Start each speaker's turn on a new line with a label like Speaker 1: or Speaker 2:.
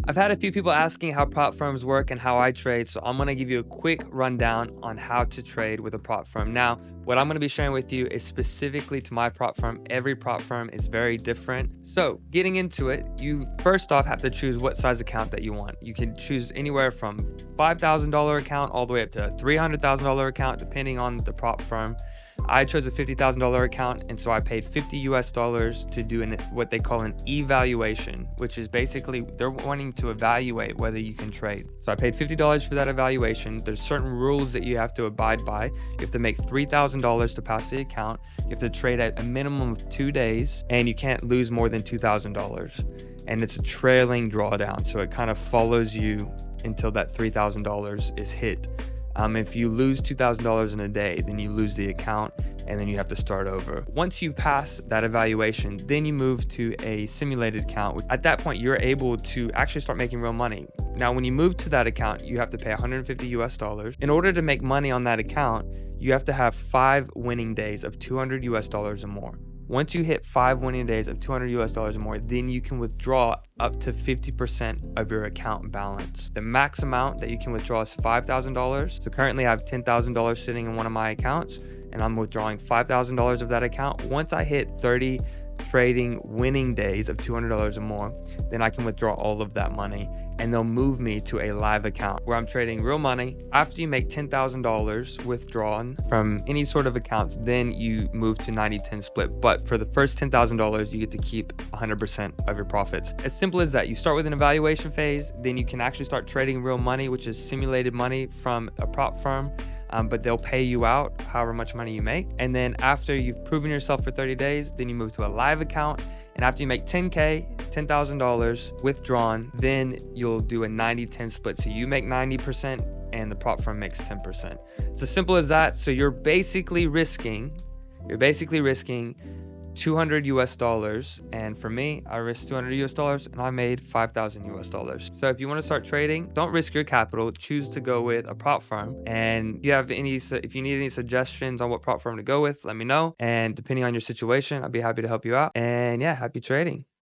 Speaker 1: I've had a few people asking how prop firms work and how I trade, so I'm gonna give you a quick rundown on how to trade with a prop firm. Now, what I'm gonna be sharing with you is specifically to my prop firm. Every prop firm is very different. So getting into it, you first off have to choose what size account that you want. You can choose anywhere from $5,000 account all the way up to a $300,000 account, depending on the prop firm. I chose a $50,000 account, and so I paid $50 to do what they call an evaluation, which is basically they're wanting to evaluate whether you can trade. So I paid $50 for that evaluation. There's certain rules that you have to abide by. You have to make $3,000 to pass the account. You have to trade at a minimum of 2 days, and you can't lose more than $2,000. And it's a trailing drawdown, so it kind of follows you until that $3,000 is hit. If you lose $2,000 in a day, then you lose the account and then you have to start over. Once you pass that evaluation, then you move to a simulated account. At that point, you're able to actually start making real money. Now, when you move to that account, you have to pay $150. In order to make money on that account, you have to have 5 winning days of $200 or more. Once you hit 5 winning days of $200 or more, then you can withdraw up to 50% of your account balance. The max amount that you can withdraw is $5,000. So currently I have $10,000 sitting in one of my accounts, and I'm withdrawing $5,000 of that account. Once I hit 30 trading winning days of $200 or more, then I can withdraw all of that money, and they'll move me to a live account where I'm trading real money. After you make $10,000 withdrawn from any sort of accounts, then you move to 90-10 split. But for the first $10,000, you get to keep 100% of your profits. As simple as that. You start with an evaluation phase, then you can actually start trading real money, which is simulated money from a prop firm. But they'll pay you out however much money you make. And then after you've proven yourself for 30 days, then you move to a live account. And after you make $10,000 withdrawn, then you'll do a 90-10 split. So you make 90% and the prop firm makes 10%. It's as simple as that. So you're basically risking $200, and for me, I risked $200 and I made $5,000. So if you want to start trading, don't risk your capital. Choose to go with a prop firm. And if you need any suggestions on what prop firm to go with, let me know. And depending on your situation, I'll be happy to help you out. And yeah, happy trading.